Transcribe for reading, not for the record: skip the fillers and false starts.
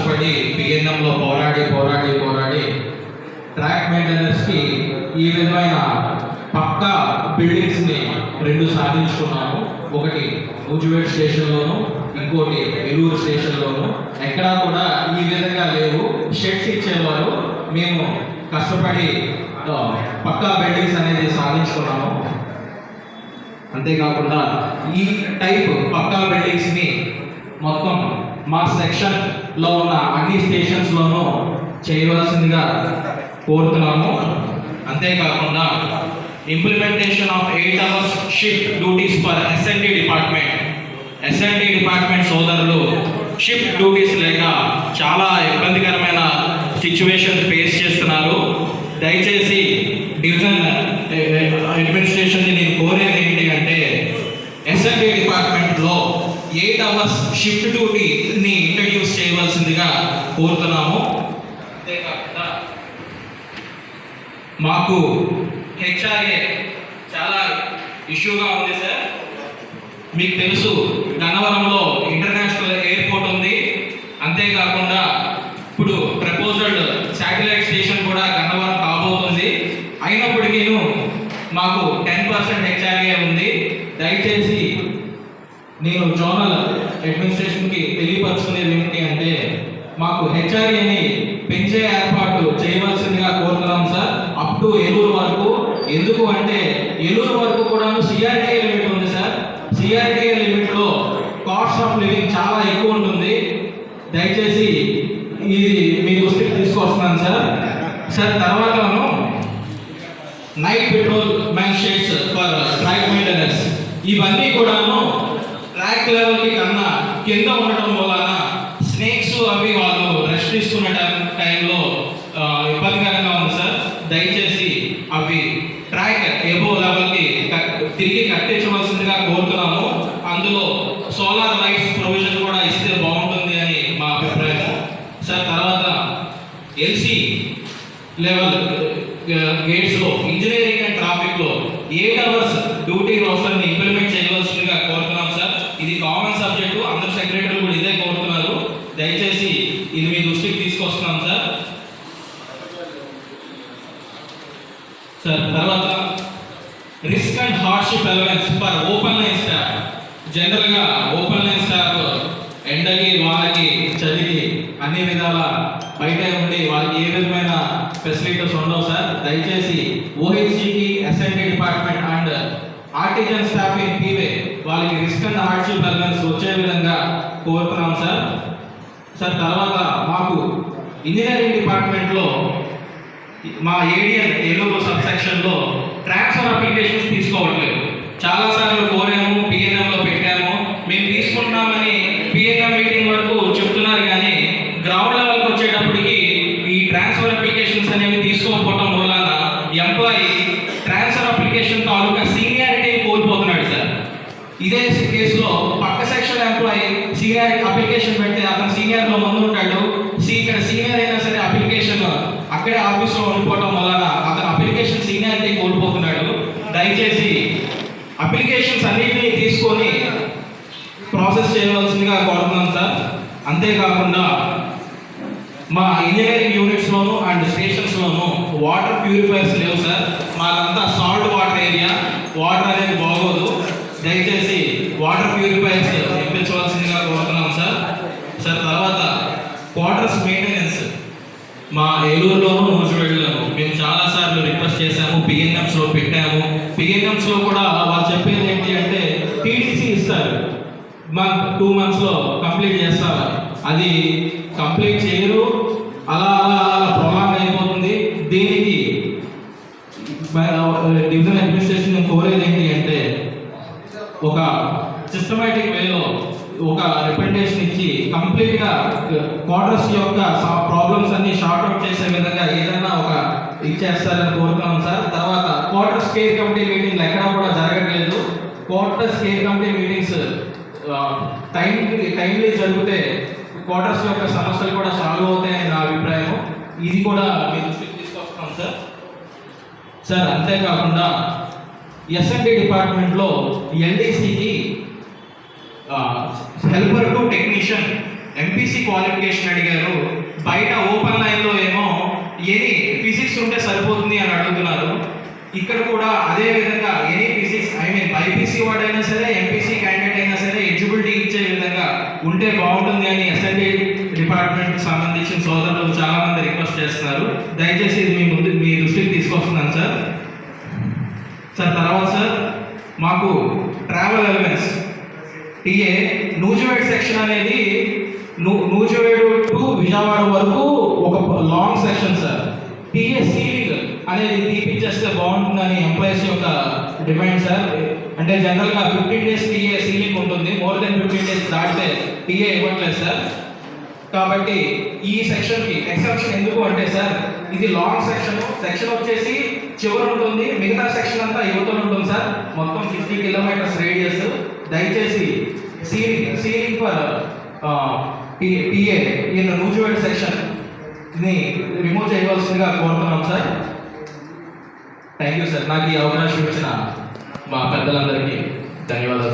కష్టపడి పిఎన్ఎంలో పోరాడి ట్రాక్ మెయింటెనెన్స్కి ఈ విధమైన పక్కా బిల్డింగ్స్ని 2 సాధించుకున్నాము. ఒకటి ఊజువేడ్ స్టేషన్లోను, ఇంకోటి ఏలూరు స్టేషన్లోను. ఎక్కడా కూడా ఈ విధంగా లేవు. షెడ్స్ ఇచ్చేవారు. మేము కష్టపడి పక్కా బిల్డింగ్స్ అనేది సాధించుకున్నాము. అంతేకాకుండా ఈ టైప్ పక్కా బిల్డింగ్స్ని మొత్తం మా సెక్షన్లో ఉన్న అన్ని స్టేషన్స్లోనూ చేయవలసిందిగా కోరుతున్నాము. అంతేకాకుండా implementation of 8 hours shift duties for SND department సోదరులు షిఫ్ట్ డ్యూటీస్ లేక చాలా ఇబ్బందికరమైన సిచ్యువేషన్ ఫేస్ చేస్తున్నారు. దయచేసి డివిజన్ అడ్మినిస్ట్రేషన్ని నేను కోరేది ఏంటి అంటే ఎస్ఎన్డి డిపార్ట్మెంట్లో 8 hours షిఫ్ట్ డ్యూటీని ఇంట్రడ్యూస్ చేయవలసిందిగా కోరుతున్నాము. అంతేకాకుండా మాకు హెచ్ఆర్ఏ చాలా ఇష్యూగా ఉంది సార్. మీకు తెలుసు, గన్నవరంలో ఇంటర్నేషనల్ ఎయిర్పోర్ట్ ఉంది. అంతేకాకుండా ఇప్పుడు ప్రపోజల్డ్ శాటిలైట్ స్టేషన్ కూడా గన్నవరం కాబోతుంది. అయినప్పటికీ మాకు 10% హెచ్ఆర్ఏ ఉంది. దయచేసి నేను జోనల్ అడ్మినిస్ట్రేషన్కి తెలియపరుచుకునేది ఏంటి అంటే మాకు హెచ్ఆర్ఏని పెంచే ఏర్పాటు చేయవలసిందిగా కోరుతున్నాం సార్. అప్ టు ఏలూరు వరకు. ఎందుకు అంటే ఏలూరు వరకు కూడా సిఆర్టీఏ లిమిట్ ఉంది సార్. సిఆర్టీఏ లిమిట్లో కాస్ట్ ఆఫ్ లివింగ్ చాలా ఎక్కువ ఉంటుంది. దయచేసి ఇది మీ దృష్టికి తీసుకొస్తున్నాను సార్. తర్వాతను night patrol man sheds for track maintenance ఇవన్నీ కూడాను ట్రాక్ లెవెల్కి కన్నా కింద ఉండటం వలన స్నేక్స్ అవి వాళ్ళు రెస్ట్ తీసుకునే టైంలో ఇబ్బందికరంగా ఉంది సార్. దయచేసి అవి ట్రాక్ ఎబో లెవెల్కి తిరిగి కట్టించవలసిందిగా కోరుతున్నాము. అందులో సోలార్ లైట్స్ ప్రొవిజన్ కూడా ఇస్తే బాగుంటుంది అని మా అభిప్రాయం సార్. తర్వాత ఎల్సీ లెవెల్ గేట్స్లో ఇంజనీరింగ్ అండ్ ట్రాఫిక్లో 8 hours డ్యూటీ రోస్టర్ని ఇంప్లిమెంట్ చేయవలసిందిగా కోరుతున్నాం సార్. ఇది కామన్ సబ్జెక్టు, అందరు సెక్రటరీలు కూడా ఇదే కోరుతున్నారు. దయచేసి ఇది మీ దృష్టికి తీసుకొస్తున్నాం సార్. తర్వాత risk and hardship allowance for open line staff. జనరల్గా ఓపెన్ లైన్ స్టాఫ్ ఎండకి వానకి చలికి అన్ని విధాల బయట ఉండి వాళ్ళకి ఏ విధమైన ఫెసిలిటీస్ ఉండవు సార్. దయచేసి ఓహెచ్జికి SND department and artisan staff in P way వాళ్ళకి రిస్క్ అండ్ హార్డ్షిప్ అలవెన్స్ వచ్చే విధంగా కోరుతున్నాం సార్. తర్వాత మాకు ఇంజనీరింగ్ డిపార్ట్మెంట్లో మా ఏడిఎన్ ఏలూరు సబ్ సెక్షన్లో ట్రాన్స్ఫర్ అప్లికేషన్స్ తీసుకోవట్లేదు. చాలాసార్లు కోరాము, పిఎన్ఎంలో పెట్టాము. మేము తీసుకుంటున్నామని పిఎన్ఎం మీటింగ్ వరకు చెప్తున్నారు, కానీ గ్రౌండ్ లెవెల్కి వచ్చేటప్పటికి ఈ ట్రాన్స్ఫర్ అప్లికేషన్స్ అనేవి తీసుకోకపోవడం వలన ఎంప్లాయీ ట్రాన్స్ఫర్ అప్లికేషన్ తాలూకా సీనియారిటీ కోల్పోతున్నాడు సార్. ఇదే కేసులో పక్క సెక్షన్ ఎంప్లాయీ సీనియర్ అప్లికేషన్ పెడితే అతను సీనియర్లో ముందు ఉంటాడు. ఇక్కడ సీనియర్ అయినా సరే అప్లికేషన్ అక్కడే ఆఫీస్లో ఉండిపోవడం వలన అతను అప్లికేషన్ సీనియారిటీ కోల్పోతున్నాడు. దయచేసి అప్లికేషన్స్ అన్నింటినీ తీసుకొని ప్రాసెస్ చేయవలసిందిగా కోరుతున్నాం సార్. అంతేకాకుండా మా ఇంజనీరింగ్ యూనిట్స్లోను అండ్ స్టేషన్స్లోను వాటర్ ప్యూరిఫైర్స్ లేవు సార్. మాదంతా సాల్ట్ వాటర్ ఏరియా, వాటర్ అనేది బాగోదు. దయచేసి వాటర్ ప్యూరిఫైర్స్ ఇప్పించవలసిందిగా కోరుతున్నాం సార్. తర్వాత క్వార్టర్స్ మెయింటెనెన్స్ మా ఏలూరులోను నూజివీడులోను మేము చాలాసార్లు రిక్వెస్ట్ చేశాము, పిఎన్ఎంస్లో పెట్టాము. పిఎన్ఎంస్లో కూడా వాళ్ళు చెప్పేది ఏంటి అంటే టీటీసీ ఇస్తారు, 2 monthsలో కంప్లీట్ చేస్తారు. అది కంప్లీట్ చేయరు, అలా ప్రొలాంగ్ అయిపోతుంది. దీనికి డివిజన్ అడ్మినిస్ట్రేషన్ కోరేది ఏంటి అంటే ఒక సిస్టమేటిక్ వేలో ఒక రిప్రజెంటేషన్ ఇచ్చి కంప్లీట్గా క్వార్టర్స్ యొక్క ప్రాబ్లమ్స్ అన్ని షార్ట్ అవుట్ చేసే విధంగా ఏదైనా ఒక ఇచ్చేస్తారని కోరుతున్నాం సార్. తర్వాత క్వార్టర్స్ కేర్ కమిటీ మీటింగ్లు ఎక్కడా కూడా జరగట్లేదు. Quarters care committee meetings timely జరిగితే క్వార్టర్స్ యొక్క సమస్యలు కూడా సాల్వ్ అవుతాయని నా అభిప్రాయం. ఇది కూడా మీ దృష్టికి తీసుకొస్తాం సార్. అంతేకాకుండా ఎస్ఎన్డి డిపార్ట్మెంట్లో ఎల్డీసీకి helper to technician MPC qualification అడిగారు. బయట ఓపెన్ లైన్లో ఏమో ఎనీ ఫిజిక్స్ ఉంటే సరిపోతుంది అని అడుగుతున్నారు. ఇక్కడ కూడా అదే విధంగా ఎనీ ఫిజిక్స్ బైపీసీ వాడైనా సరే ఎంపీసీ క్యాండిడేట్ అయినా సరే ఎలిజిబిలిటీ ఇచ్చే విధంగా ఉంటే బాగుంటుంది అని ఎస్ఎన్డి డిపార్ట్మెంట్కి సంబంధించిన సోదరులు చాలా మంది రిక్వెస్ట్ చేస్తున్నారు. దయచేసి ఇది మీ దృష్టికి తీసుకొస్తున్నాను సార్. తర్వాత సార్ మాకు travel allowance TA Nuzvid section అనేది నూజివేడు టు విజయవాడ వరకు ఒక long section sir. TA ceiling అనేది తీపిచ్చేస్తే బాగుంటుందని ఎంప్లాయీస్ యొక్క డిమాండ్ సార్. అంటే జనరల్గా 15 days టీఏ సీలింగ్ ఉంటుంది, మోర్ దెన్ 15 days దాటితే టీఏ ఇవ్వట్లేదు సార్. కాబట్టి ఈ సెక్షన్కి ఎక్సెప్షన్ ఎందుకు అంటే సార్, ఇది లాంగ్ సెక్షన్ వచ్చేసి చివరి ఉంటుంది, మిగతా సెక్షన్ అంతా యువతలు ఉంటుంది సార్. మొత్తం 50 kilometers రేడియస్. దయచేసి ceiling for TA in Nuzvid section ని రిమూవ్ చేయవలసిందిగా కోరుతున్నాం సార్. Thank you sir. నాకు ఈ అవకాశం ఇచ్చిన మా పెద్దలందరికీ ధన్యవాదాలు.